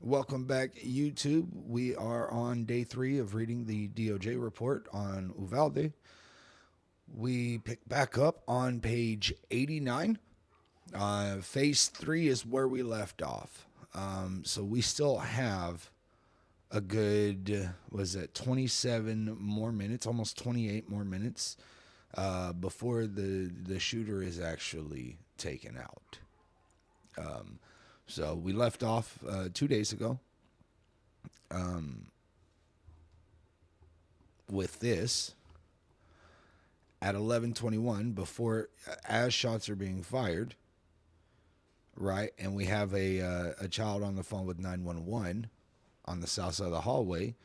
Welcome back, YouTube. We are on day 3 of reading the DOJ report on UValde. We pick back up on page 89. Phase 3 is where we left off. So we still have a good, 27 more minutes, almost 28 more minutes before the shooter is actually taken out. So we left off 2 days ago with this at 11:21 before as shots are being fired, right? And we have a child on the phone with 911 on the south side of the hallway.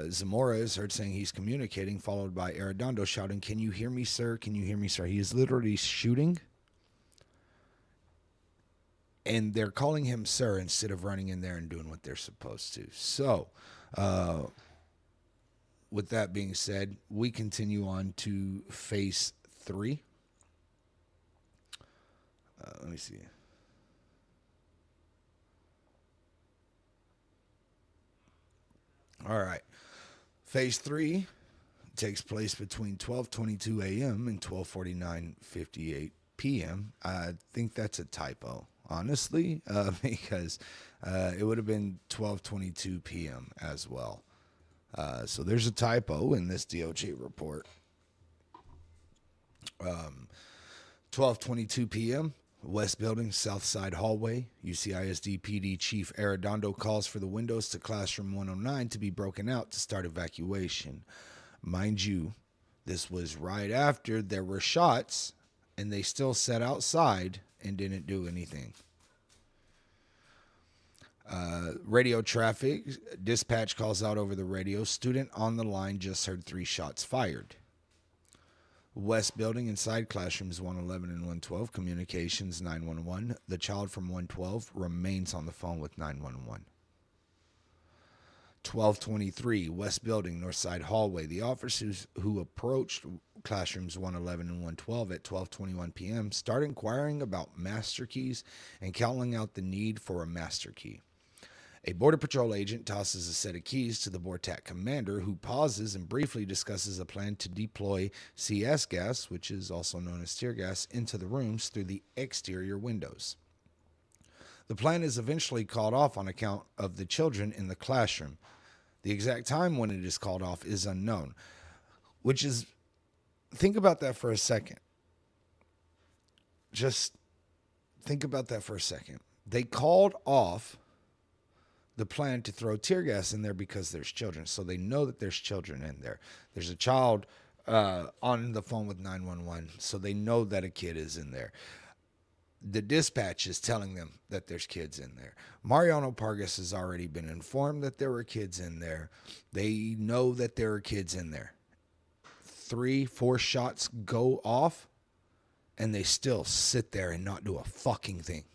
Zamora is heard saying he's communicating, followed by Arredondo shouting, "Can you hear me, sir? Can you hear me, sir?" He is literally shooting. And they're calling him sir instead of running in there and doing what they're supposed to. So, with that being said, we continue on to phase 3. Let me see. All right. Phase 3 takes place between 12:22 a.m. and 12:49:58 p.m. I think that's a typo, honestly, because it would have been 12:22 p.m. as well. So there's a typo in this DOJ report. 12:22 p.m. West Building, South Side Hallway. UCISD PD Chief Arredondo calls for the windows to Classroom 109 to be broken out to start evacuation. Mind you, this was right after there were shots, and they still sat outside and didn't do anything. Radio traffic. Dispatch calls out over the radio. Student on the line just heard 3 shots fired. West Building inside classrooms 111 and 112. Communications 911. The child from 112 remains on the phone with 911. 12:23 West Building, North Side Hallway. The officers who approached classrooms 111 and 112 at 12:21 p.m. start inquiring about master keys and calling out the need for a master key. A Border Patrol agent tosses a set of keys to the BORTAC commander, who pauses and briefly discusses a plan to deploy CS gas, which is also known as tear gas, into the rooms through the exterior windows. The plan is eventually called off on account of the children in the classroom. The exact time when it is called off is unknown, which is, think about that for a second. Just think about that for a second. They called off the plan to throw tear gas in there because there's children. So they know that there's children in there. There's a child on the phone with 911. So they know that a kid is in there. The dispatch is telling them that there's kids in there. Mariano Pargas has already been informed that there were kids in there. They know that there are kids in there. 3, 4 shots go off, and they still sit there and not do a fucking thing.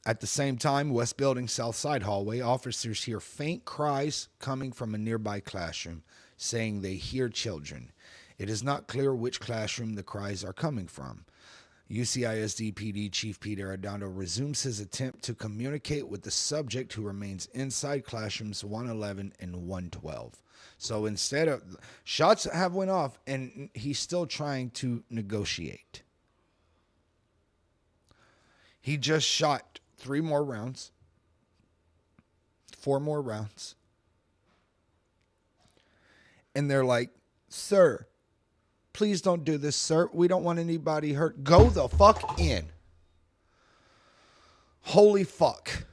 At the same time, West Building, South Side Hallway, officers hear faint cries coming from a nearby classroom, saying they hear children. It is not clear which classroom the cries are coming from. UCISD PD Chief Peter Arredondo resumes his attempt to communicate with the subject, who remains inside classrooms 111 and 112. So instead of shots have went off, and he's still trying to negotiate. He just shot 3 more rounds, 4 more rounds. And they're like, "Sir, please don't do this, sir. We don't want anybody hurt. Go the fuck in." Holy fuck.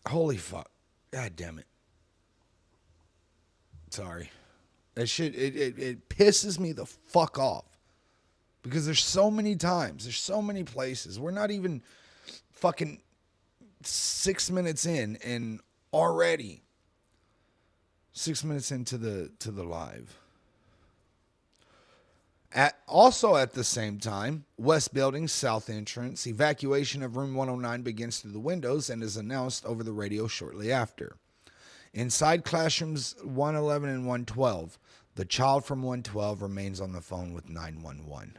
Holy fuck. God damn it. Sorry. That shit, it pisses me the fuck off. Because there's so many times, there's so many places. We're not even fucking 6 minutes in, and already 6 minutes into the live. Also at the same time, West Building, South Entrance, evacuation of room 109 begins through the windows and is announced over the radio shortly after. Inside classrooms 111 and 112, the child from 112 remains on the phone with 911.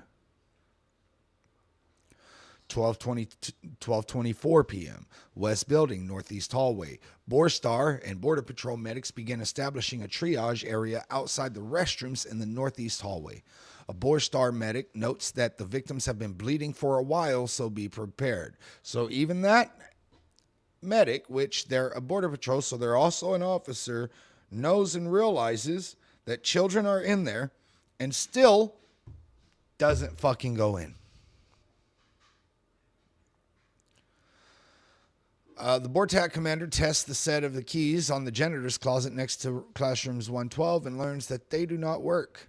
12:24 p.m. West Building, Northeast Hallway. Borstar and Border Patrol medics begin establishing a triage area outside the restrooms in the Northeast Hallway. A Borstar medic notes that the victims have been bleeding for a while, so be prepared. So even that medic, which they're a Border Patrol, so they're also an officer, knows and realizes that children are in there and still doesn't fucking go in. The BORTAC commander tests the set of the keys on the janitor's closet next to classrooms 112 and learns that they do not work.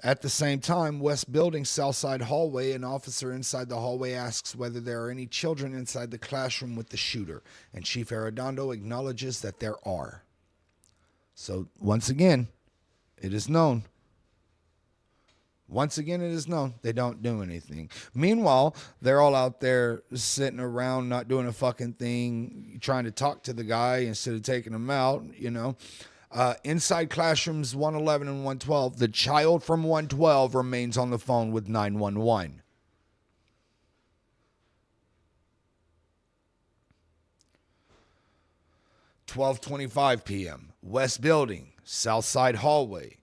At the same time, West Building, Southside Hallway, an officer inside the hallway asks whether there are any children inside the classroom with the shooter, and Chief Arredondo acknowledges that there are. So, once again, it is known. Once again, it is known they don't do anything. Meanwhile, they're all out there sitting around, not doing a fucking thing, trying to talk to the guy instead of taking him out, you know. Inside classrooms 111 and 112, the child from 112 remains on the phone with 911. (12:25 p.m.) West Building, Southside Hallway.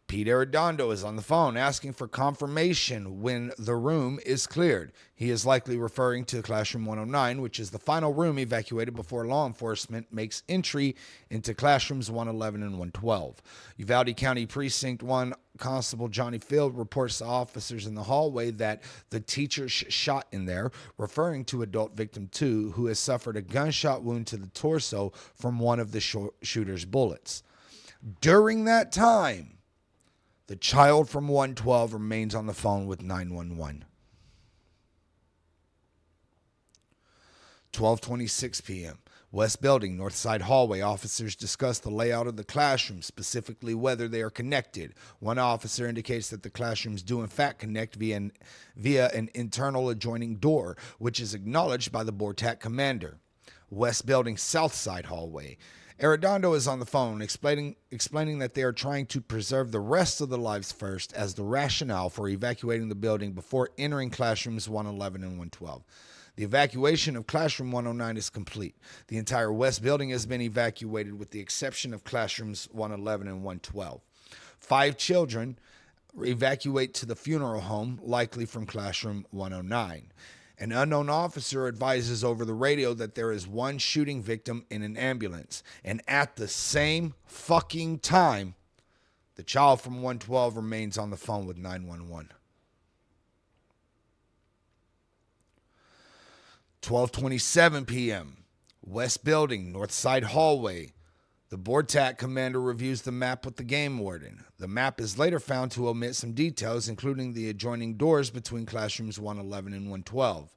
Pete Arredondo is on the phone asking for confirmation when the room is cleared. He is likely referring to classroom 109, which is the final room evacuated before law enforcement makes entry into classrooms 111 and 112. Uvalde County Precinct 1 Constable Johnny Field reports to officers in the hallway that the teacher shot in there, referring to adult victim 2, who has suffered a gunshot wound to the torso from one of the shooter's bullets. During that time, the child from 112 remains on the phone with 911. 12:26 p.m. West Building, Northside Hallway. Officers discuss the layout of the classroom, specifically whether they are connected. One officer indicates that the classrooms do in fact connect via an internal adjoining door, which is acknowledged by the BORTAC commander. West Building, Southside Hallway. Arredondo is on the phone explaining that they are trying to preserve the rest of the lives first as the rationale for evacuating the building before entering classrooms 111 and 112. The evacuation of classroom 109 is complete. The entire West Building has been evacuated with the exception of classrooms 111 and 112. 5 children evacuate to the funeral home, likely from classroom 109. An unknown officer advises over the radio that there is one shooting victim in an ambulance. And at the same fucking time, the child from 112 remains on the phone with 911. 12:27 p.m. West Building, Northside Hallway. The BORTAC commander reviews the map with the game warden. The map is later found to omit some details, including the adjoining doors between classrooms 111 and 112.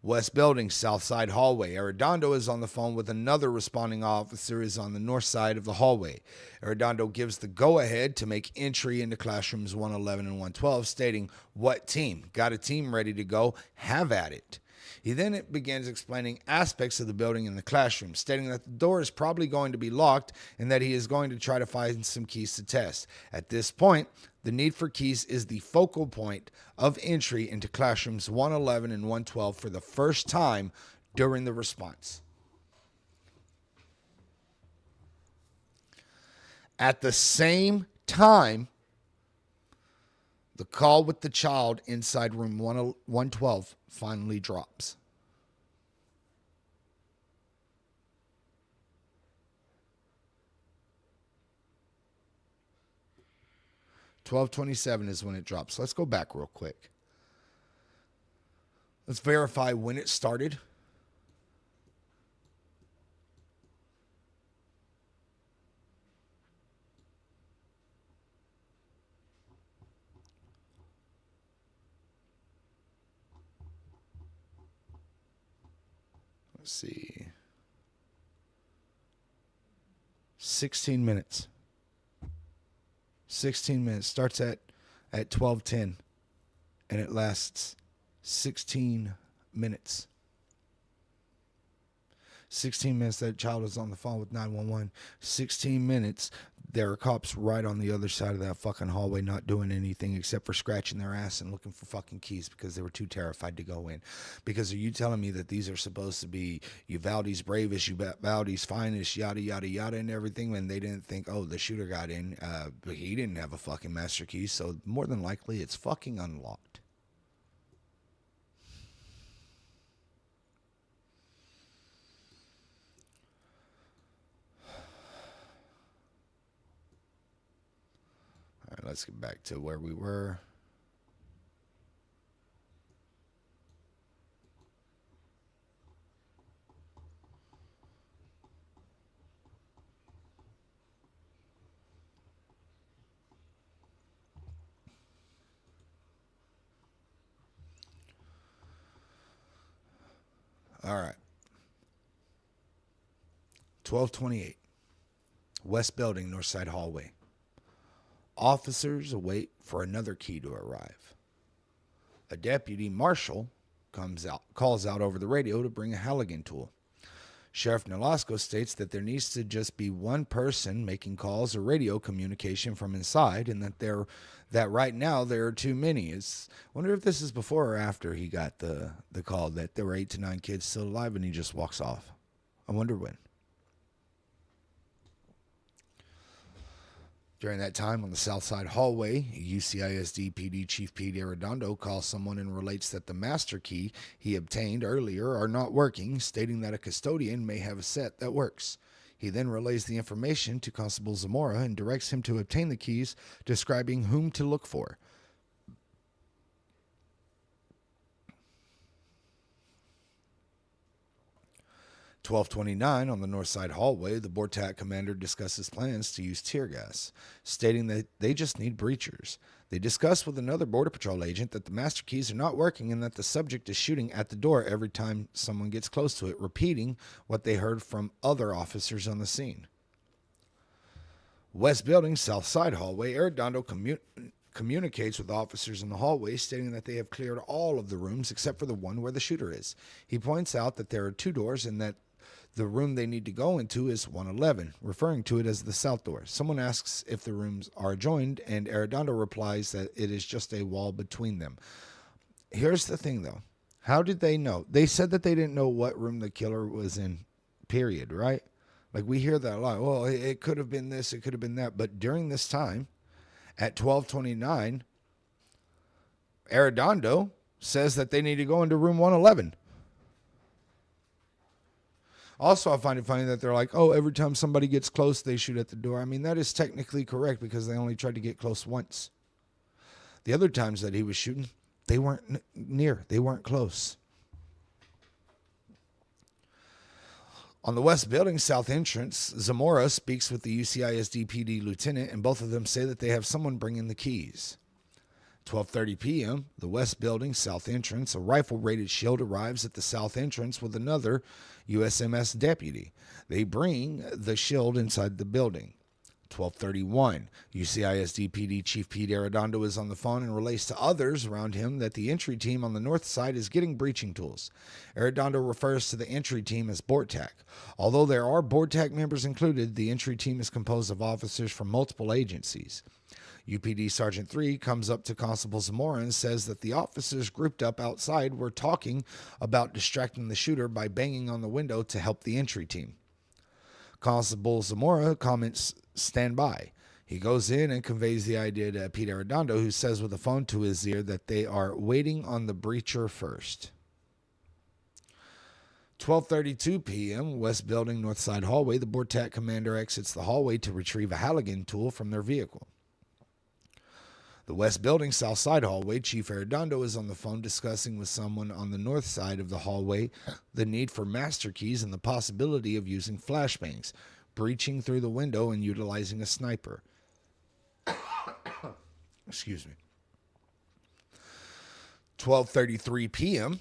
West Building, Southside Hallway. Arredondo is on the phone with another responding officer is on the north side of the hallway. Arredondo gives the go-ahead to make entry into classrooms 111 and 112, stating, "What team? Got a team ready to go? Have at it." He then begins explaining aspects of the building in the classroom, stating that the door is probably going to be locked and that he is going to try to find some keys to test. At this point, the need for keys is the focal point of entry into classrooms 111 and 112 for the first time during the response. At the same time, the call with the child inside room 112 finally drops. (12:27) is when it drops. Let's go back real quick. Let's verify when it started. Let's see. 16 minutes. 16 minutes. Starts at 12:10 and it lasts 16 minutes. 16 minutes that child was on the phone with 911. 16 minutes, there are cops right on the other side of that fucking hallway not doing anything except for scratching their ass and looking for fucking keys because they were too terrified to go in. Because are you telling me that these are supposed to be UValde's bravest, UValde's finest, yada, yada, yada, and everything, when they didn't think, oh, the shooter got in, but he didn't have a fucking master key, so more than likely it's fucking unlocked. All right, let's get back to where we were. All right. 1228. West Building, North Side Hallway. Officers await for another key to arrive. A deputy marshal calls out over the radio to bring a Halligan tool. Sheriff Nolasco states that there needs to just be one person making calls or radio communication from inside, and that right now there are too many. I wonder if this is before or after he got the call that there were 8 to 9 kids still alive, and he just walks off. I wonder when. During that time on the South Side hallway, UCISD PD Chief Pete Arredondo calls someone and relates that the master key he obtained earlier are not working, stating that a custodian may have a set that works. He then relays the information to Constable Zamora and directs him to obtain the keys, describing whom to look for. (1229) on the North Side hallway, the BORTAC commander discusses plans to use tear gas, stating that they just need breachers. They discuss with another Border Patrol agent that the master keys are not working and that the subject is shooting at the door every time someone gets close to it, repeating what they heard from other officers on the scene. West Building, South Side hallway, Arredondo communicates with officers in the hallway, stating that they have cleared all of the rooms except for the one where the shooter is. He points out that there are 2 doors and that the room they need to go into is 111, referring to it as the south door. Someone asks if the rooms are joined, and Arredondo replies that it is just a wall between them. Here's the thing, though. How did they know? They said that they didn't know what room the killer was in, period, right? Like, we hear that a lot. Well, it could have been this, it could have been that. But during this time, at 1229, Arredondo says that they need to go into room 111. Also, I find it funny that they're like, oh, every time somebody gets close, they shoot at the door. I mean, that is technically correct because they only tried to get close once. The other times that he was shooting, they weren't near. They weren't close. On the West Building South entrance, Zamora speaks with the UCISD PD lieutenant, and both of them say that they have someone bring in the keys. 12:30 p.m., the West Building South entrance, a rifle-rated shield arrives at the south entrance with another USMS deputy. They bring the shield inside the building. 12:31, UCISD PD Chief Pete Arredondo is on the phone and relates to others around him that the entry team on the north side is getting breaching tools. Arredondo refers to the entry team as BORTAC. Although there are BORTAC members included, the entry team is composed of officers from multiple agencies. UPD Sergeant 3 comes up to Constable Zamora and says that the officers grouped up outside were talking about distracting the shooter by banging on the window to help the entry team. Constable Zamora comments, "Stand by." He goes in and conveys the idea to Pete Arredondo, who says with a phone to his ear that they are waiting on the breacher first. 12:32 p.m., West Building, North Side hallway, the BORTAC commander exits the hallway to retrieve a Halligan tool from their vehicle. The West Building, South Side hallway, Chief Arredondo is on the phone discussing with someone on the north side of the hallway the need for master keys and the possibility of using flashbangs, breaching through the window and utilizing a sniper. Excuse me. 12:33 p.m.,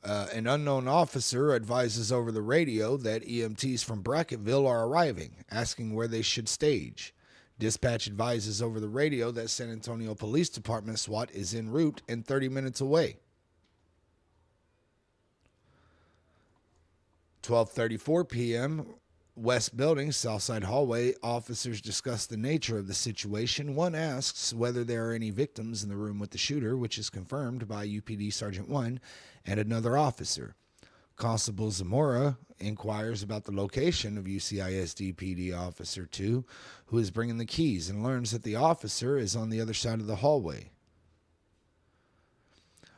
an unknown officer advises over the radio that EMTs from Brackettville are arriving, asking where they should stage. Dispatch advises over the radio that San Antonio Police Department SWAT is en route and 30 minutes away. 12:34 p.m., West Building, Southside Hallway. Officers discuss the nature of the situation. One asks whether there are any victims in the room with the shooter, which is confirmed by UPD Sergeant 1 and another officer. Constable Zamora inquires about the location of UCISD PD Officer 2, who is bringing the keys, and learns that the officer is on the other side of the hallway.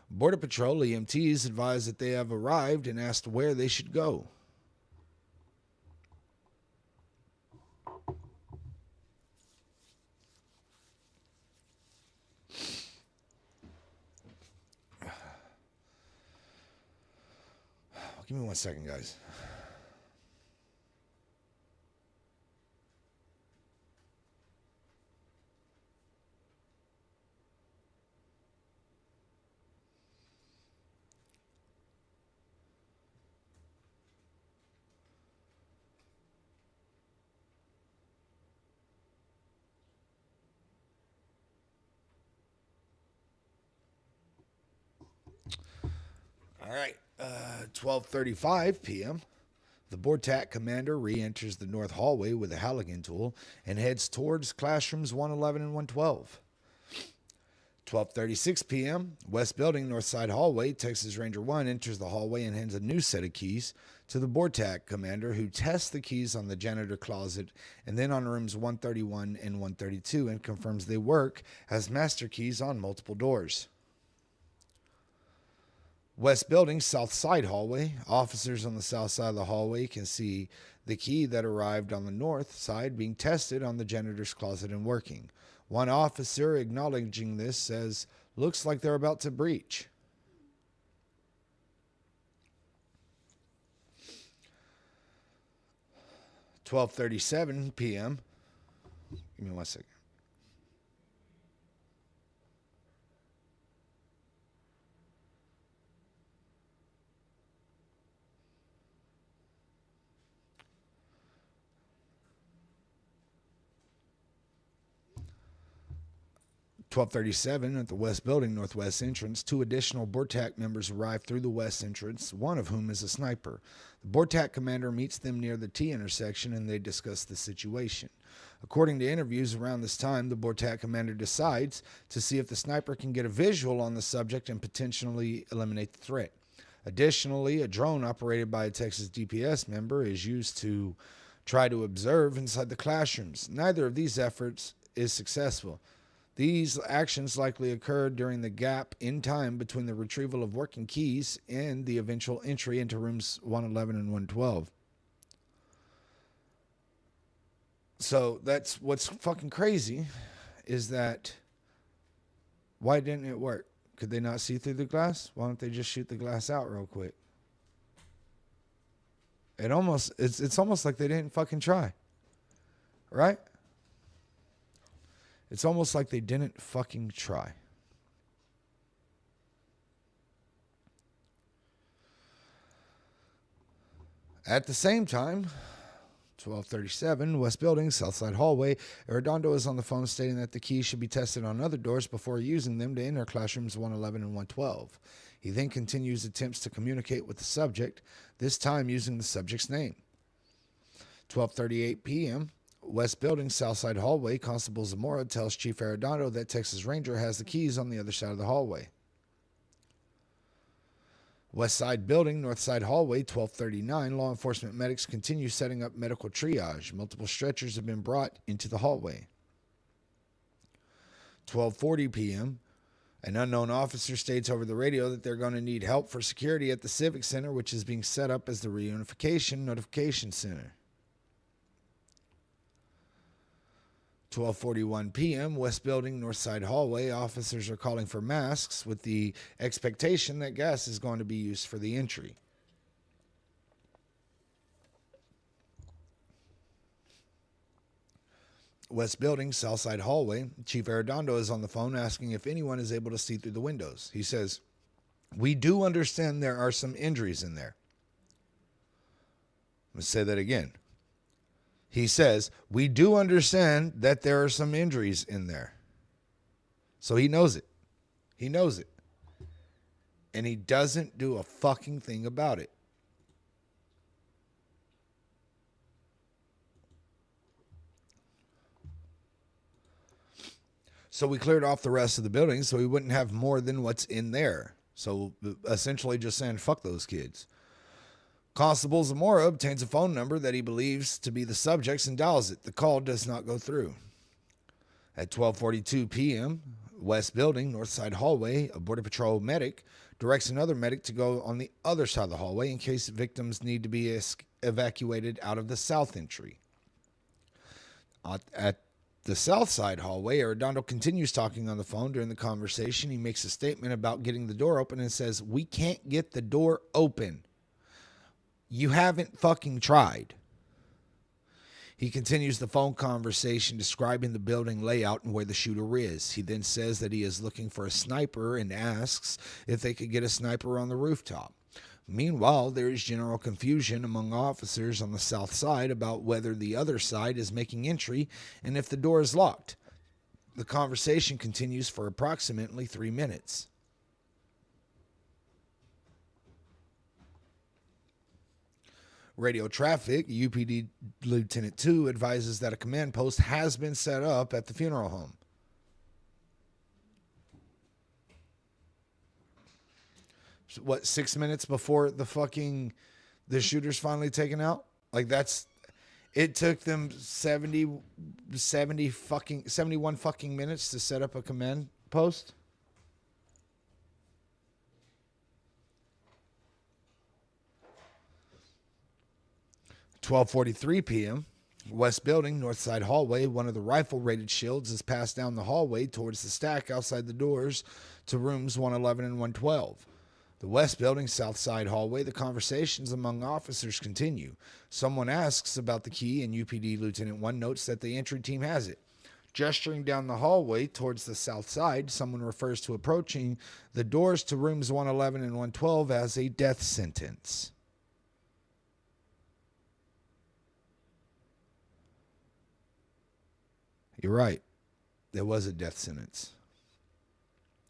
Border Patrol EMTs advise that they have arrived and asked where they should go. Give me 1 second, guys. All right. 12:35 p.m., the BORTAC commander re-enters the north hallway with a Halligan tool and heads towards classrooms 111 and 112. 12:36 p.m., West Building, North Side Hallway. Texas Ranger 1 enters the hallway and hands a new set of keys to the BORTAC commander, who tests the keys on the janitor closet and then on rooms 131 and 132 and confirms they work as master keys on multiple doors. West Building, South Side Hallway. Officers on the south side of the hallway can see the key that arrived on the north side being tested on the janitor's closet and working. One officer acknowledging this says, "Looks like they're about to breach." $12:37 p.m. Give me 1 second. 12:37 at the West Building Northwest entrance, 2 additional BORTAC members arrive through the west entrance, one of whom is a sniper. The BORTAC commander meets them near the T intersection and they discuss the situation. According to interviews around this time, the BORTAC commander decides to see if the sniper can get a visual on the subject and potentially eliminate the threat. Additionally, a drone operated by a Texas DPS member is used to try to observe inside the classrooms. Neither of these efforts is successful. These actions likely occurred during the gap in time between the retrieval of working keys and the eventual entry into rooms 111 and 112. So that's what's fucking crazy, is that why didn't it work? Could they not see through the glass? Why don't they just shoot the glass out real quick? It's almost like they didn't fucking try. Right? It's almost like they didn't fucking try. At the same time, 12:37, West Building, Southside Hallway. Arredondo is on the phone stating that the keys should be tested on other doors before using them to enter classrooms 111 and 112. He then continues attempts to communicate with the subject, this time using the subject's name. 12:38 p.m., West Building, Southside Hallway. Constable Zamora tells Chief Arredondo that Texas Ranger has the keys on the other side of the hallway. West Side Building, North Side Hallway, 12:39. Law enforcement medics continue setting up medical triage. Multiple stretchers have been brought into the hallway. 12:40 p.m. An unknown officer states over the radio that they're going to need help for security at the Civic Center, which is being set up as the Reunification Notification Center. 12:41 p.m., West Building, North Side Hallway. Officers are calling for masks with the expectation that gas is going to be used for the entry. West Building, Southside Hallway. Chief Arredondo is on the phone asking if anyone is able to see through the windows. He says, "We do understand there are some injuries in there." Let's say that again. He says, "We do understand that there are some injuries in there." So he knows it. He knows it. And he doesn't do a fucking thing about it. So we cleared off the rest of the building so we wouldn't have more than what's in there. So essentially just saying, fuck those kids. Constable Zamora obtains a phone number that he believes to be the subject's and dials it. The call does not go through. At 12:42 p.m., West Building, North Side Hallway, a Border Patrol medic directs another medic to go on the other side of the hallway in case victims need to be evacuated out of the south entry. At the south side hallway, Arredondo continues talking on the phone. During the conversation, he makes a statement about getting the door open and says, "We can't get the door open. You haven't fucking tried." He continues the phone conversation describing the building layout and where the shooter is. He then says that he is looking for a sniper and asks if they could get a sniper on the rooftop. Meanwhile, there is general confusion among officers on the south side about whether the other side is making entry and if the door is locked. The conversation continues for approximately 3 minutes. Radio traffic, UPD Lieutenant 2 advises that a command post has been set up at the funeral home. So what, 6 minutes before the shooter's finally taken out? Like it took them 71 fucking minutes to set up a command post? 12:43 p.m., West Building, North Side Hallway, one of the rifle-rated shields is passed down the hallway towards the stack outside the doors to rooms 111 and 112. The West Building, South Side Hallway, the conversations among officers continue. Someone asks about the key, and UPD Lieutenant 1 notes that the entry team has it. Gesturing down the hallway towards the south side, someone refers to approaching the doors to rooms 111 and 112 as a death sentence. You're right. There was a death sentence.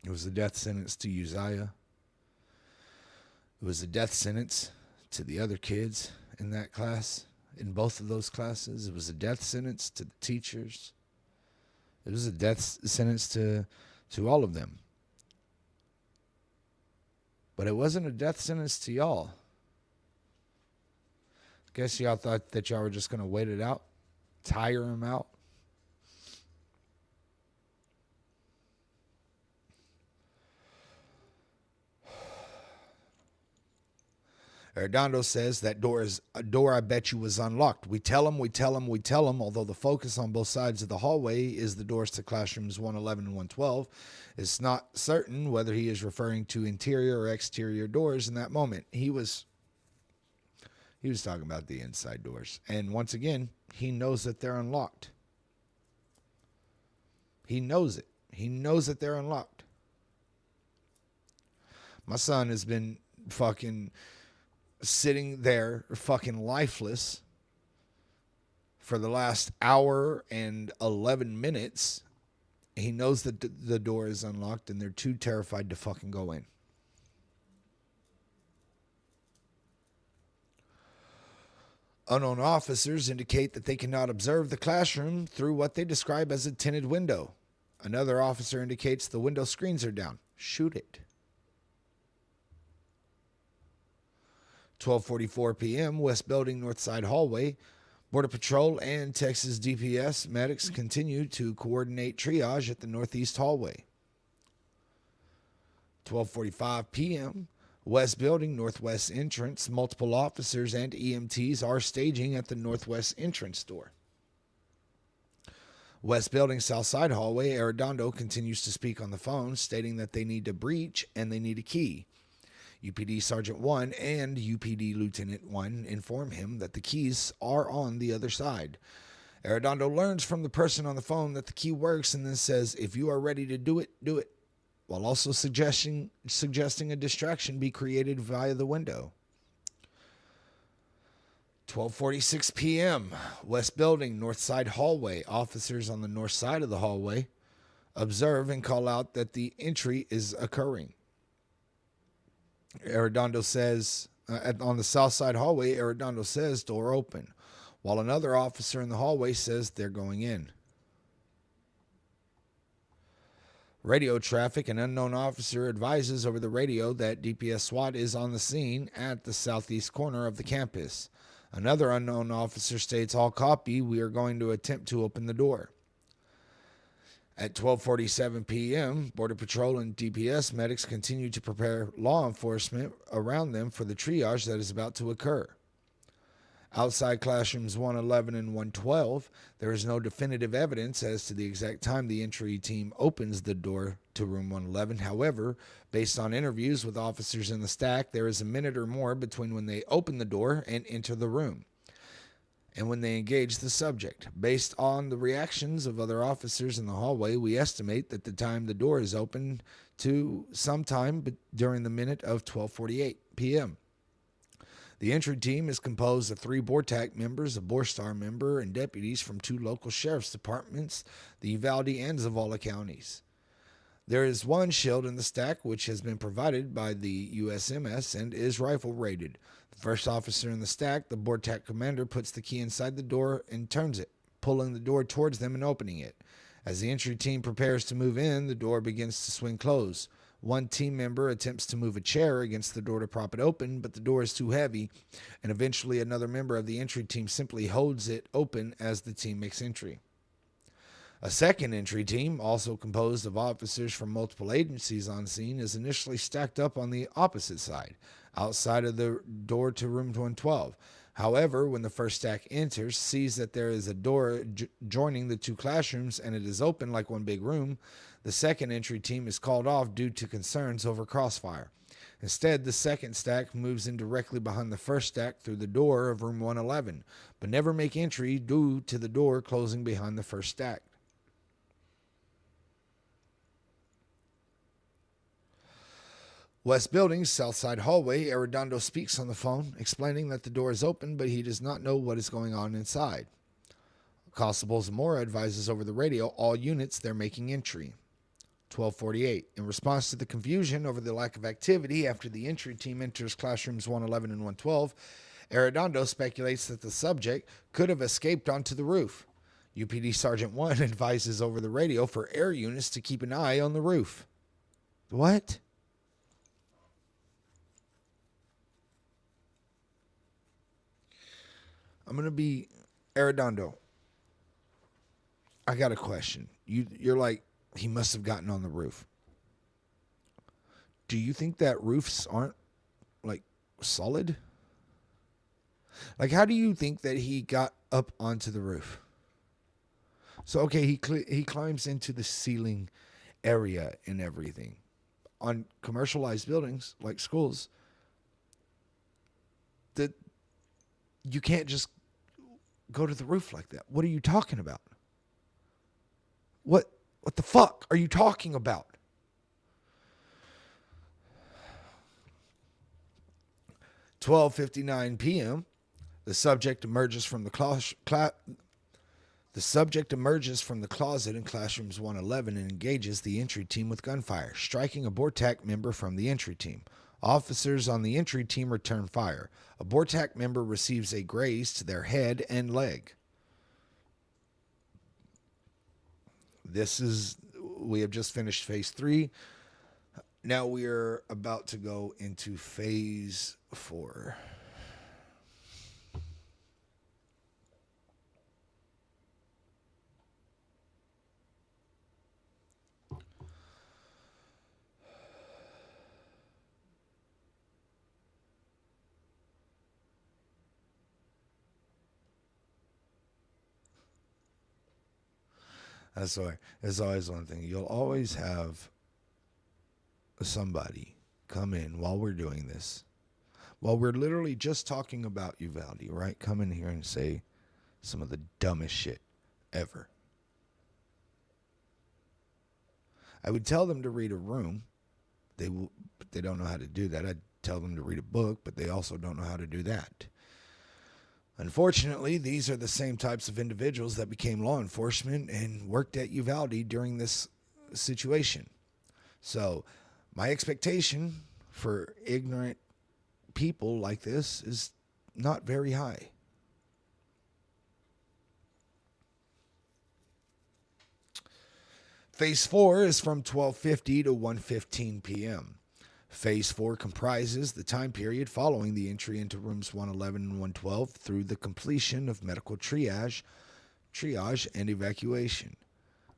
It was a death sentence to Uzziah. It was a death sentence to the other kids in that class, in both of those classes. It was a death sentence to the teachers. It was a death sentence to all of them. But it wasn't a death sentence to y'all. Guess y'all thought that y'all were just going to wait it out, tire him out. Arredondo says that door is a door I bet you was unlocked. We tell him, although the focus on both sides of the hallway is the doors to classrooms 111 and 112. It's not certain whether he is referring to interior or exterior doors in that moment. He was talking about the inside doors. And once again, he knows that they're unlocked. He knows it. He knows that they're unlocked. My son has been fucking sitting there fucking lifeless for the last hour and 11 minutes. He knows that the door is unlocked and they're too terrified to fucking go in. Unknown officers indicate that they cannot observe the classroom through what they describe as a tinted window. Another officer indicates the window screens are down. Shoot it. 12:44 p.m., West Building, North Side Hallway. Border Patrol and Texas DPS medics continue to coordinate triage at the Northeast Hallway. 12:45 p.m., West Building, Northwest entrance. Multiple officers and EMTs are staging at the Northwest entrance door. West Building, South Side Hallway. Arredondo continues to speak on the phone, stating that they need to breach and they need a key. UPD Sergeant 1 and UPD Lieutenant 1 inform him that the keys are on the other side. Arredondo learns from the person on the phone that the key works and then says, if you are ready to do it, do it, while also suggesting a distraction be created via the window. 12:46 p.m., West Building, North Side Hallway. Officers on the north side of the hallway observe and call out that the entry is occurring. Arredondo says, on the south side hallway, Arredondo says, door open, while another officer in the hallway says they're going in. Radio traffic, an unknown officer advises over the radio that DPS SWAT is on the scene at the southeast corner of the campus. Another unknown officer states, "All copy, we are going to attempt to open the door." At 12:47 p.m., Border Patrol and DPS medics continue to prepare law enforcement around them for the triage that is about to occur. Outside classrooms 111 and 112, there is no definitive evidence as to the exact time the entry team opens the door to room 111. However, based on interviews with officers in the stack, there is a minute or more between when they open the door and enter the room and when they engage the subject. Based on the reactions of other officers in the hallway, we estimate that the time the door is open to sometime during the minute of 12:48 p.m. The entry team is composed of 3 BORTAC members, a BORSTAR member, and deputies from 2 local sheriff's departments, the UValde and Zavala counties. There is 1 shield in the stack, which has been provided by the USMS and is rifle rated. The first officer in the stack, the BORTAC commander, puts the key inside the door and turns it, pulling the door towards them and opening it. As the entry team prepares to move in, the door begins to swing closed. 1 team member attempts to move a chair against the door to prop it open, but the door is too heavy, and eventually another member of the entry team simply holds it open as the team makes entry. A second entry team, also composed of officers from multiple agencies on scene, is initially stacked up on the opposite side, outside of the door to room 112. However, when the first stack enters, sees that there is a door joining the 2 classrooms and it is open like one big room, the second entry team is called off due to concerns over crossfire. Instead, the second stack moves in directly behind the first stack through the door of room 111, but never make entry due to the door closing behind the first stack. West Building's south side hallway, Arredondo speaks on the phone, explaining that the door is open, but he does not know what is going on inside. Constable Zamora advises over the radio all units they're making entry. 12:48. In response to the confusion over the lack of activity after the entry team enters classrooms 111 and 112, Arredondo speculates that the subject could have escaped onto the roof. UPD Sergeant 1 advises over the radio for air units to keep an eye on the roof. What? I'm going to be Arredondo. I got a question. You're like, he must have gotten on the roof. Do you think that roofs aren't, like, solid? Like, how do you think that he got up onto the roof? So, okay, he climbs into the ceiling area and everything. On commercialized buildings, like schools, that you can't just go to the roof like that. What are you talking about? What the fuck are you talking about? (12:59 p.m.) The subject emerges from the closet in classrooms 111 and engages the entry team with gunfire, striking a BORTAC member from the entry team. Officers on the entry team return fire. A BORTAC member receives a graze to their head and leg. We have just finished phase 3. Now we are about to go into phase 4. That's why there's always one thing. You'll always have somebody come in while we're doing this, while we're literally just talking about UValde, right? Come in here and say some of the dumbest shit ever. I would tell them to read a room. They don't know how to do that. I'd tell them to read a book, but they also don't know how to do that. Unfortunately, these are the same types of individuals that became law enforcement and worked at UValde during this situation. So my expectation for ignorant people like this is not very high. Phase 4 is from 12:50 to 1:15 p.m. Phase 4 comprises the time period following the entry into rooms 111 and 112 through the completion of medical triage and evacuation.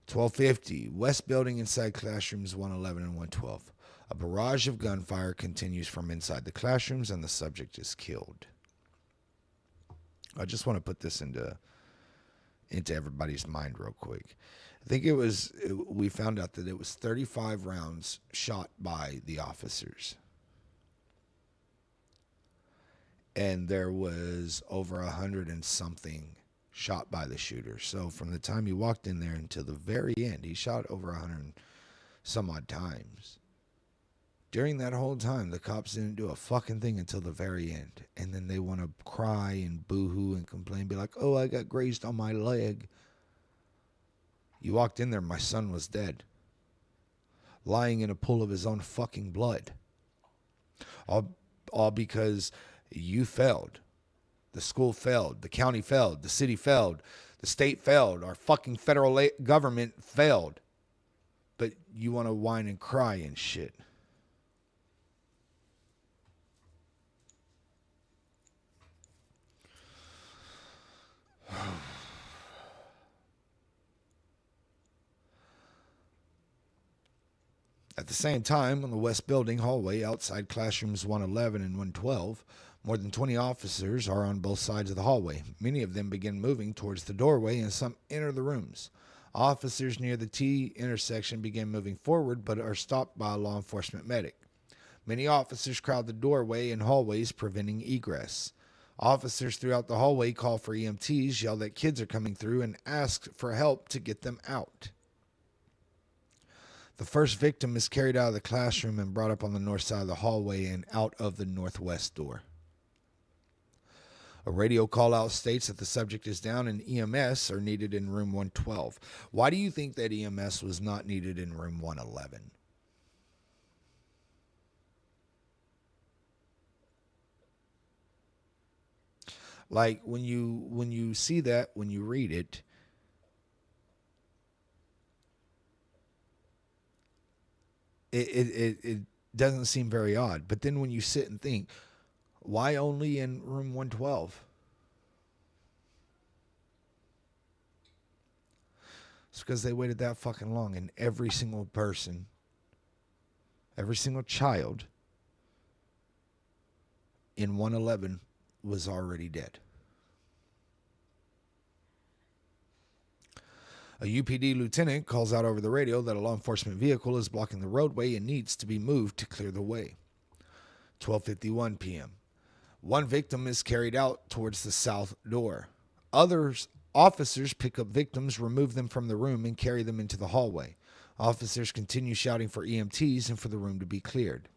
12:50, West Building inside classrooms 111 and 112. A barrage of gunfire continues from inside the classrooms and the subject is killed. I just want to put this into everybody's mind real quick. I think we found out that it was 35 rounds shot by the officers. And there was over 100 and something shot by the shooter. So from the time he walked in there until the very end, he shot over 100 some odd times. During that whole time, the cops didn't do a fucking thing until the very end. And then they want to cry and boo-hoo and complain, be like, oh, I got grazed on my leg. You walked in there, my son was dead. Lying in a pool of his own fucking blood. All because you failed. The school failed. The county failed. The city failed. The state failed. Our fucking federal government failed. But you want to whine and cry and shit. At the same time, on the West Building hallway outside classrooms 111 and 112, more than 20 officers are on both sides of the hallway. Many of them begin moving towards the doorway and some enter the rooms. Officers near the T intersection begin moving forward but are stopped by a law enforcement medic. Many officers crowd the doorway and hallways, preventing egress. Officers throughout the hallway call for EMTs, yell that kids are coming through, and ask for help to get them out. The first victim is carried out of the classroom and brought up on the north side of the hallway and out of the northwest door. A radio call-out states that the subject is down and EMS are needed in room 112. Why do you think that EMS was not needed in room 111? Like, when you see that, when you read it, it doesn't seem very odd. But then when you sit and think, why only in room 112? It's because they waited that fucking long, and every single person, every single child in 111 was already dead. A UPD lieutenant calls out over the radio that a law enforcement vehicle is blocking the roadway and needs to be moved to clear the way. 12:51 p.m. One victim is carried out towards the south door. Officers pick up victims, remove them from the room, and carry them into the hallway. Officers continue shouting for EMTs and for the room to be cleared.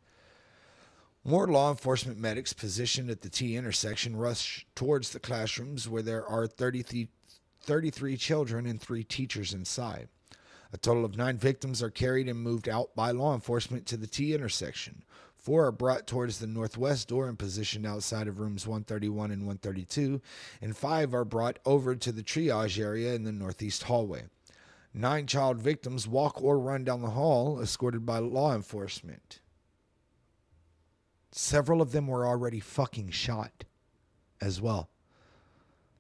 More law enforcement medics positioned at the T intersection rush towards the classrooms where there are 33 children and 3 teachers inside. A total of 9 victims are carried and moved out by law enforcement to the T intersection. 4 are brought towards the northwest door and positioned outside of rooms 131 and 132, and 5 are brought over to the triage area in the northeast hallway. 9 child victims walk or run down the hall, escorted by law enforcement. Several of them were already fucking shot as well.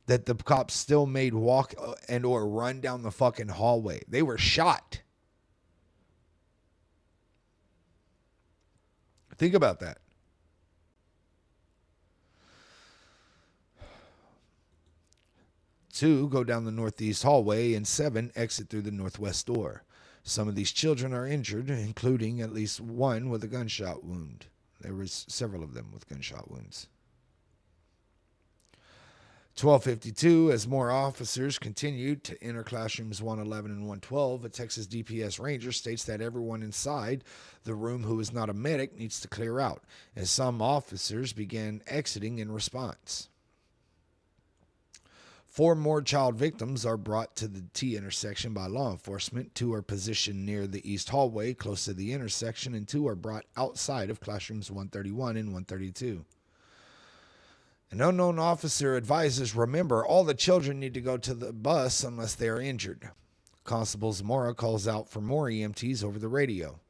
That the cops still made walk and or run down the fucking hallway. They were shot. Think about that. Two go down the northeast hallway and 7 exit through the northwest door. Some of these children are injured, including at least one with a gunshot wound. There was several of them with gunshot wounds. 12:52, as more officers continued to enter classrooms 111 and 112, a Texas DPS ranger states that everyone inside the room who is not a medic needs to clear out, as some officers began exiting in response. 4 more child victims are brought to the T intersection by law enforcement. 2 are positioned near the east hallway close to the intersection, and 2 are brought outside of classrooms 131 and 132. An unknown officer advises, remember, all the children need to go to the bus unless they are injured. Constable Zamora calls out for more EMTs over the radio.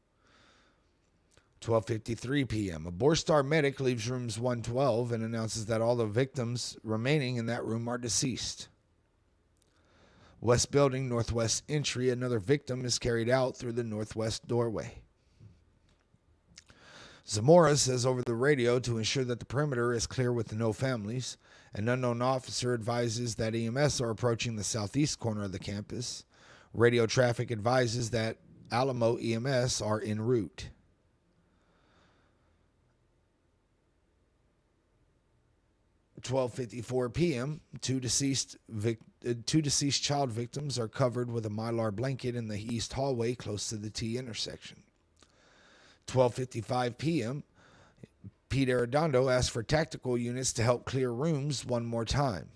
12:53 p.m. A Borstar medic leaves rooms 112 and announces that all the victims remaining in that room are deceased. West Building, northwest entry, another victim is carried out through the northwest doorway. Zamora says over the radio to ensure that the perimeter is clear with no families. An unknown officer advises that EMS are approaching the southeast corner of the campus. Radio traffic advises that Alamo EMS are en route. 12:54 p.m., two deceased child victims are covered with a mylar blanket in the east hallway close to the T intersection. 12:55 p.m., Pete Arredondo asks for tactical units to help clear rooms one more time.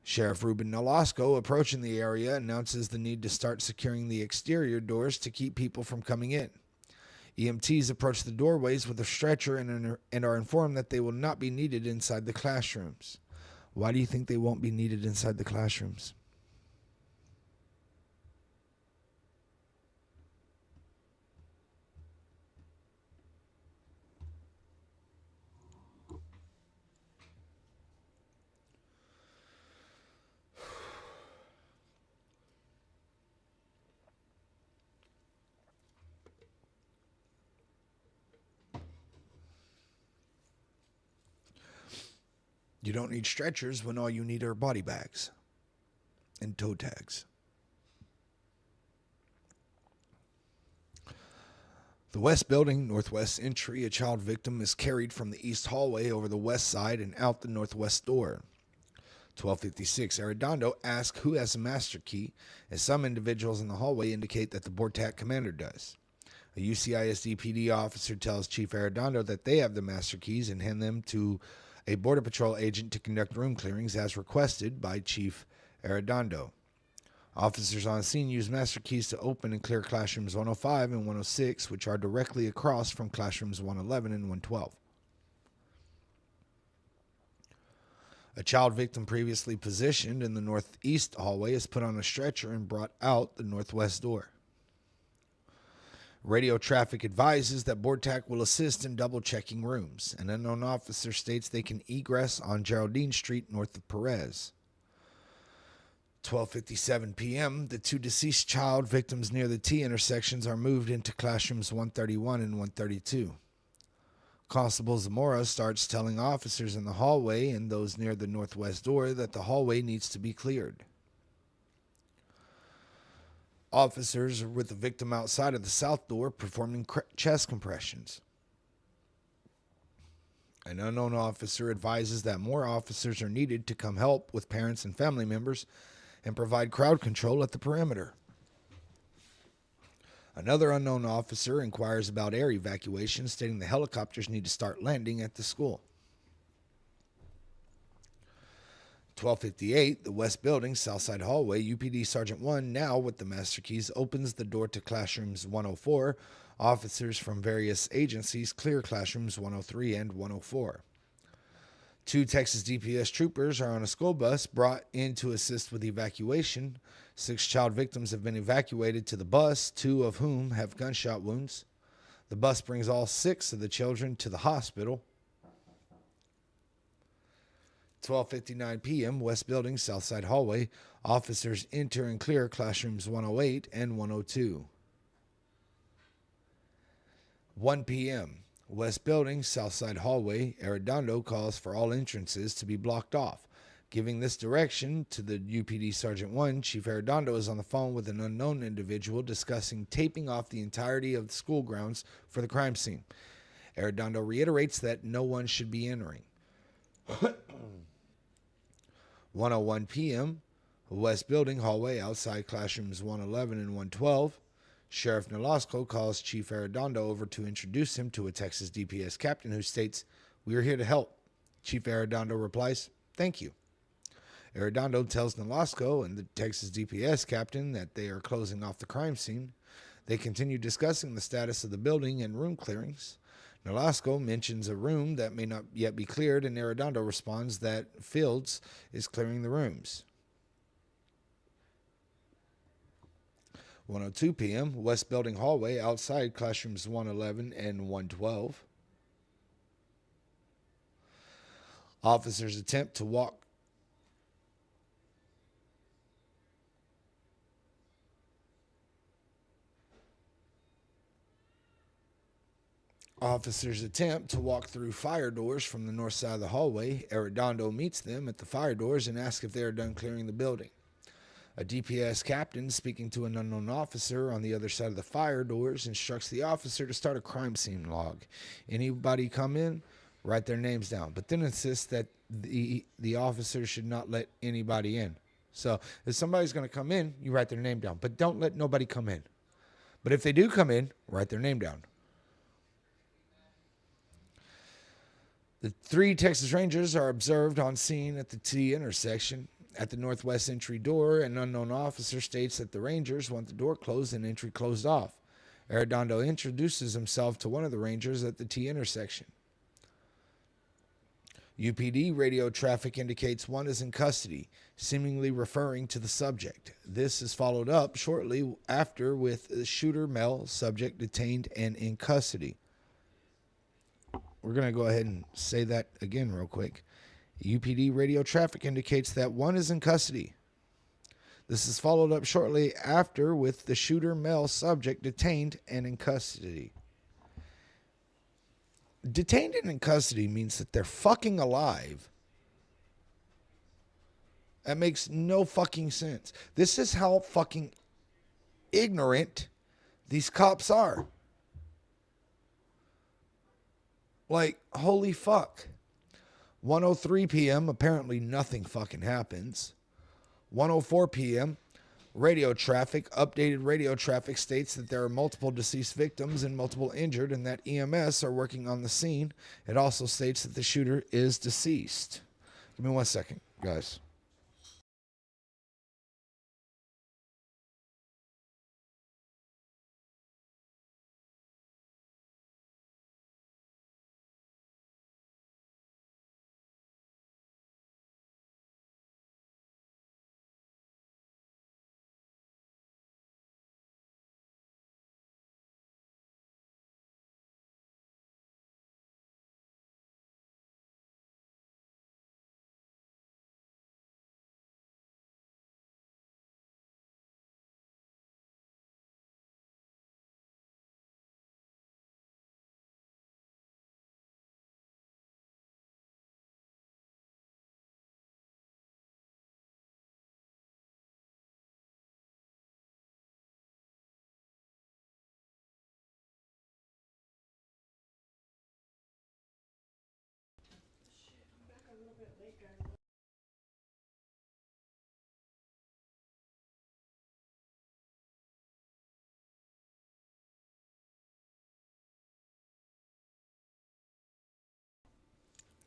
Sheriff Ruben Nolasco, approaching the area, announces the need to start securing the exterior doors to keep people from coming in. EMTs approach the doorways with a stretcher and are informed that they will not be needed inside the classrooms. Why do you think they won't be needed inside the classrooms? You don't need stretchers when all you need are body bags and toe tags. The West Building, northwest entry, a child victim is carried from the east hallway over the west side and out the northwest door. 12:56, Arredondo asks who has a master key, as some individuals in the hallway indicate that the BORTAC commander does. A UCISD PD officer tells Chief Arredondo that they have the master keys and hand them to a Border Patrol agent to conduct room clearings as requested by Chief Arredondo. Officers on scene use master keys to open and clear classrooms 105 and 106, which are directly across from classrooms 111 and 112. A child victim previously positioned in the northeast hallway is put on a stretcher and brought out the northwest door. Radio traffic advises that BORTAC will assist in double-checking rooms. An unknown officer states they can egress on Geraldine Street north of Perez. 12:57 p.m., the two deceased child victims near the T intersections are moved into classrooms 131 and 132. Constable Zamora starts telling officers in the hallway and those near the northwest door that the hallway needs to be cleared. Officers are with the victim outside of the south door performing chest compressions. An unknown officer advises that more officers are needed to come help with parents and family members and provide crowd control at the perimeter. Another unknown officer inquires about air evacuation, stating the helicopters need to start landing at the school. 12:58, the West Building, Southside Hallway, UPD Sergeant 1, now with the master keys, opens the door to classrooms 104. Officers from various agencies clear classrooms 103 and 104. Two Texas DPS troopers are on a school bus brought in to assist with evacuation. 6 child victims have been evacuated to the bus, 2 of whom have gunshot wounds. The bus brings all 6 of the children to the hospital. 12:59 p.m., West Building, Southside Hallway. Officers enter and clear classrooms 108 and 102. 1 p.m., West Building, Southside Hallway. Arredondo calls for all entrances to be blocked off. Giving this direction to the UPD Sergeant 1, Chief Arredondo is on the phone with an unknown individual discussing taping off the entirety of the school grounds for the crime scene. Arredondo reiterates that no one should be entering. 1:01 p.m., West Building hallway outside classrooms 111 and 112. Sheriff Nolasco calls Chief Arredondo over to introduce him to a Texas DPS captain who states, "We are here to help." Chief Arredondo replies, "Thank you." Arredondo tells Nolasco and the Texas DPS captain that they are closing off the crime scene. They continue discussing the status of the building and room clearings. Nolasco mentions a room that may not yet be cleared, and Arredondo responds that Fields is clearing the rooms. 1:02 p.m., West Building hallway outside classrooms 111 and 112. Officers attempt to walk through fire doors from the north side of the hallway. Arredondo meets them at the fire doors and asks if they are done clearing the building. A DPS captain, speaking to an unknown officer on the other side of the fire doors, instructs the officer to start a crime scene log. Anybody come in, write their names down, but then insists that the officer should not let anybody in. So if somebody's going to come in, you write their name down, but don't let nobody come in. But if they do come in, write their name down. The 3 Texas Rangers are observed on scene at the T intersection. At the northwest entry door, an unknown officer states that the Rangers want the door closed and entry closed off. Arredondo introduces himself to one of the Rangers at the T intersection. UPD radio traffic indicates one is in custody, seemingly referring to the subject. This is followed up shortly after with the shooter male subject detained and in custody. We're going to go ahead and say that again real quick. UPD radio traffic indicates that one is in custody. This is followed up shortly after with the shooter male subject detained and in custody. Detained and in custody means that they're fucking alive. That makes no fucking sense. This is how fucking ignorant these cops are. Like, holy fuck. 1:03 p.m., apparently nothing fucking happens. 1:04 p.m., updated radio traffic states that there are multiple deceased victims and multiple injured and that EMS are working on the scene. It also states that the shooter is deceased. Give me 1 second, guys.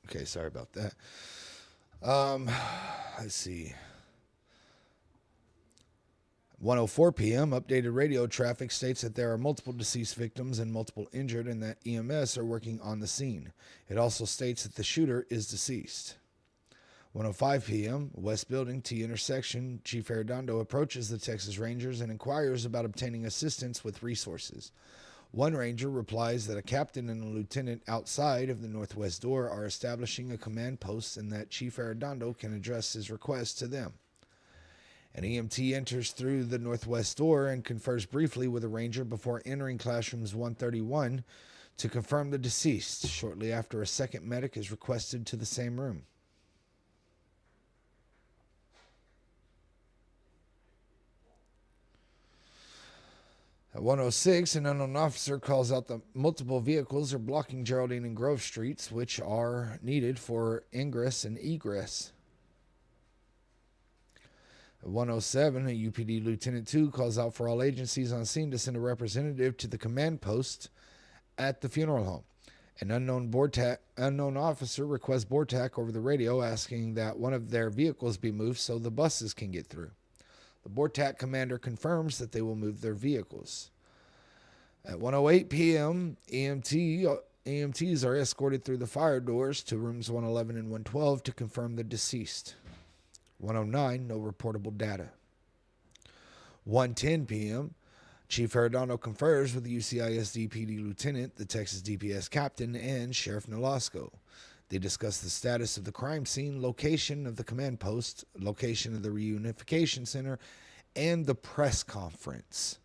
Okay, sorry about that. Let's see. 1:04 p.m., updated radio traffic states that there are multiple deceased victims and multiple injured and that EMS are working on the scene. It also states that the shooter is deceased. 1:05 p.m., West Building, T intersection, Chief Arredondo approaches the Texas Rangers and inquires about obtaining assistance with resources. One ranger replies that a captain and a lieutenant outside of the northwest door are establishing a command post and that Chief Arredondo can address his request to them. An EMT enters through the northwest door and confers briefly with a ranger before entering classrooms 131 to confirm the deceased. Shortly after, a second medic is requested to the same room. At 1:06, an unknown officer calls out that multiple vehicles are blocking Geraldine and Grove Streets, which are needed for ingress and egress. At 1:07, a UPD Lieutenant 2 calls out for all agencies on scene to send a representative to the command post at the funeral home. An unknown officer requests BORTAC over the radio, asking that one of their vehicles be moved so the buses can get through. The BORTAC commander confirms that they will move their vehicles. At 1:08 p.m., EMTs are escorted through the fire doors to rooms 111 and 112 to confirm the deceased. 1:09, no reportable data. 1:10 p.m., Chief Arredondo confers with the UCISD PD lieutenant, the Texas DPS captain, and Sheriff Nolasco. They discuss the status of the crime scene, location of the command post, location of the reunification center, and the press conference.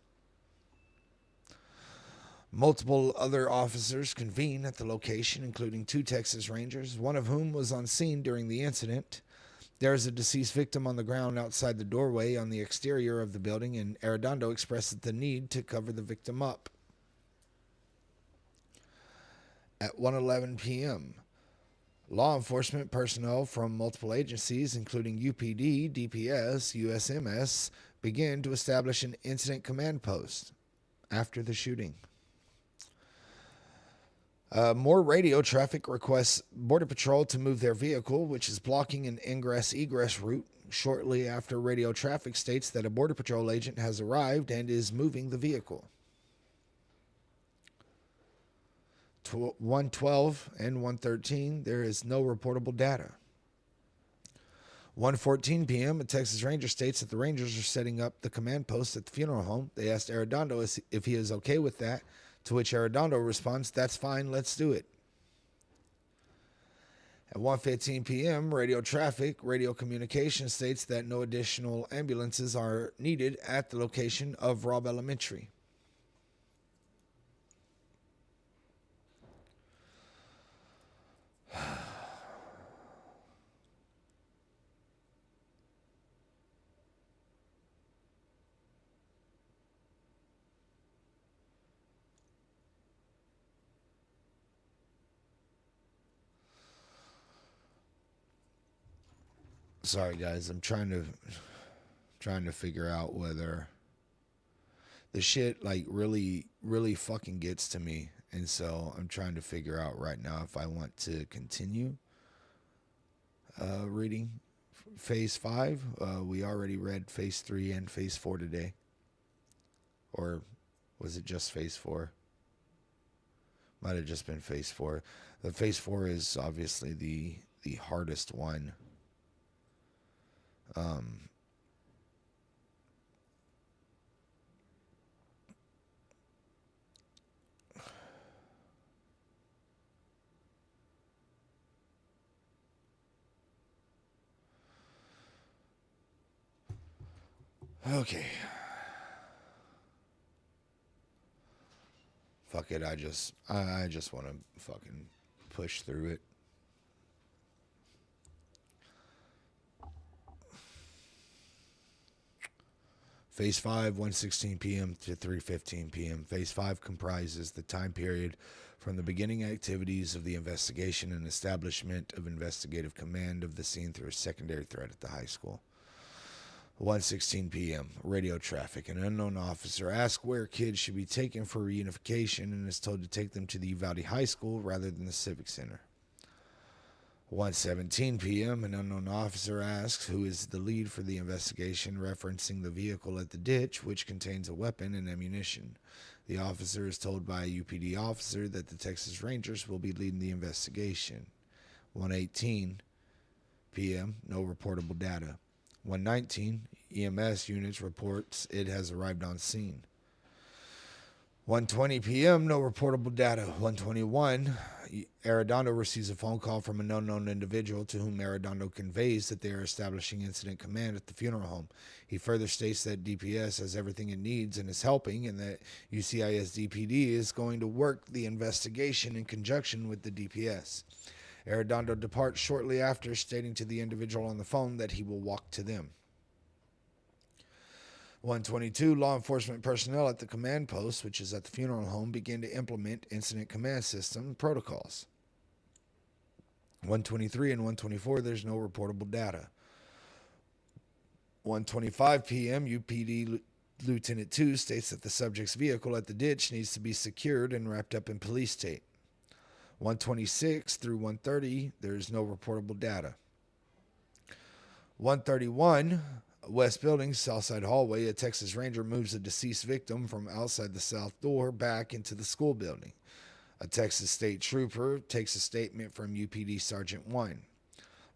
Multiple other officers convene at the location, including 2 Texas Rangers, one of whom was on scene during the incident. There is a deceased victim on the ground outside the doorway on the exterior of the building, and Arredondo expresses the need to cover the victim up. At 1:11 p.m., law enforcement personnel from multiple agencies, including UPD, DPS, USMS, begin to establish an incident command post after the shooting. More radio traffic requests Border Patrol to move their vehicle, which is blocking an ingress-egress route. Shortly after, radio traffic states that a Border Patrol agent has arrived and is moving the vehicle. 1:12 and 1:13, there is no reportable data. 1:14 p.m., a Texas Ranger states that the Rangers are setting up the command post at the funeral home. They asked Arredondo if he is okay with that, to which Arredondo responds, "That's fine, let's do it." At 1:15 p.m., radio communication states that no additional ambulances are needed at the location of Robb Elementary. Sorry, guys. I'm trying to figure out whether the shit like really fucking gets to me, and so I'm trying to figure out right now if I want to continue reading Phase 5. We already read Phase 3 and Phase 4 today, or was it just Phase 4? Might have just been Phase 4. The Phase 4 is obviously the hardest one. Okay. Fuck it. I just want to fucking push through it. Phase 5, 1:16 p.m. to 3:15 p.m. Phase 5 comprises the time period from the beginning activities of the investigation and establishment of investigative command of the scene through a secondary threat at the high school. 1:16 p.m. Radio traffic. An unknown officer asks where kids should be taken for reunification and is told to take them to the UValde High School rather than the Civic Center. 1:17 p.m., an unknown officer asks who is the lead for the investigation, referencing the vehicle at the ditch, which contains a weapon and ammunition. The officer is told by a UPD officer that the Texas Rangers will be leading the investigation. 1:18 p.m., no reportable data. 1:19, EMS units reports it has arrived on scene. 1:20 p.m., no reportable data. 1:21, Arredondo receives a phone call from an unknown individual to whom Arredondo conveys that they are establishing incident command at the funeral home. He further states that DPS has everything it needs and is helping, and that UCISD-PD is going to work the investigation in conjunction with the DPS. Arredondo departs shortly after, stating to the individual on the phone that he will walk to them. 1:22, law enforcement personnel at the command post, which is at the funeral home, begin to implement incident command system protocols. 1:23 and 1:24, there's no reportable data. 1:25 p.m., UPD Lieutenant 2 states that the subject's vehicle at the ditch needs to be secured and wrapped up in police tape. 1:26 through 1:30, there's no reportable data. 1:31, West Building, Southside Hallway, a Texas Ranger moves a deceased victim from outside the south door back into the school building. A Texas State Trooper takes a statement from UPD Sergeant 1.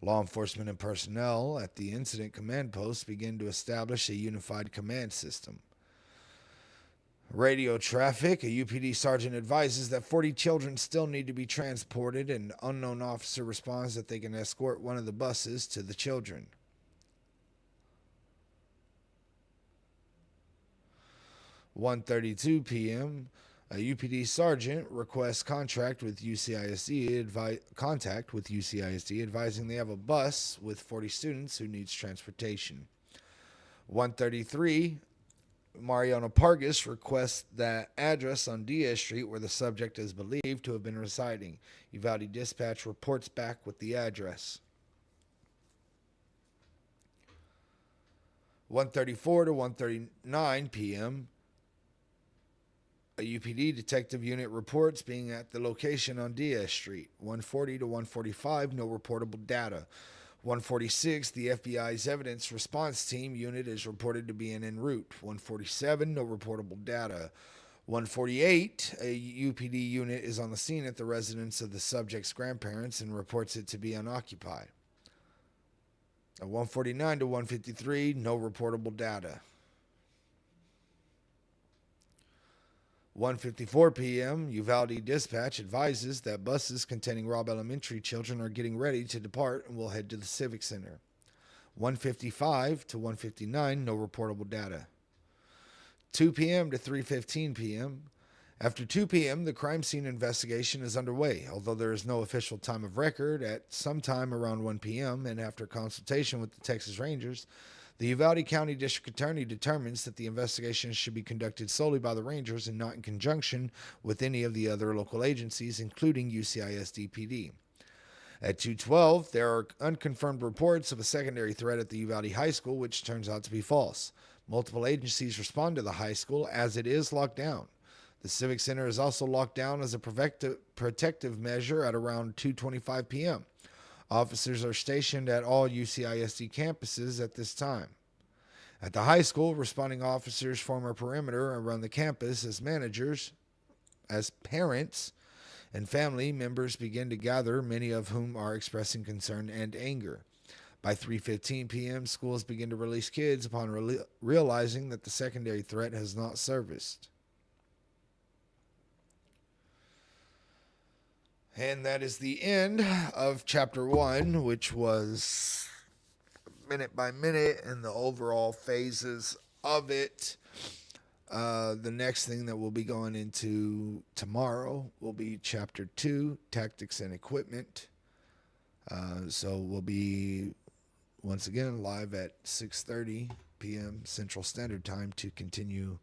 Law enforcement and personnel at the incident command post begin to establish a unified command system. Radio traffic. A UPD sergeant advises that 40 children still need to be transported. An unknown officer responds that they can escort one of the buses to the children. "1:32 p.m. A UPD sergeant requests contact with UCISD advising they have a bus with 40 students who needs transportation. 1:33, Mariano Pargas requests that address on Diaz Street where the subject is believed to have been residing. UValde dispatch reports back with the address. 1:34 to 1:39 p.m. A UPD detective unit reports being at the location on Diaz Street. 1:40 to 1:45, no reportable data. 1:46, the FBI's evidence response team unit is reported to be en route. 1:47, no reportable data. 1:48, a UPD unit is on the scene at the residence of the subject's grandparents and reports it to be unoccupied. At 1:49 to 1:53, no reportable data. 1:54 p.m., UValde dispatch advises that buses containing Robb Elementary children are getting ready to depart and will head to the Civic Center. 1:55 to 1:59, no reportable data. 2 p.m. to 3:15 p.m. After 2 p.m., the crime scene investigation is underway, although there is no official time of record. At some time around 1 p.m., and after consultation with the Texas Rangers, the Uvalde County District Attorney determines that the investigation should be conducted solely by the Rangers and not in conjunction with any of the other local agencies, including UCISD PD. At 2:12, there are unconfirmed reports of a secondary threat at the Uvalde High School, which turns out to be false. Multiple agencies respond to the high school as it is locked down. The Civic Center is also locked down as a protective measure at around 2:25 p.m. Officers are stationed at all UCISD campuses at this time. At the high school, responding officers form a perimeter around the campus as managers, as parents, and family members begin to gather, many of whom are expressing concern and anger. By 3:15 p.m., schools begin to release kids upon realizing that the secondary threat has not surfaced. And that is the end of Chapter 1, which was minute by minute and the overall phases of it. The next thing that we'll be going into tomorrow will be Chapter 2, Tactics and Equipment. So we'll be, once again, live at 6:30 p.m. Central Standard Time to continue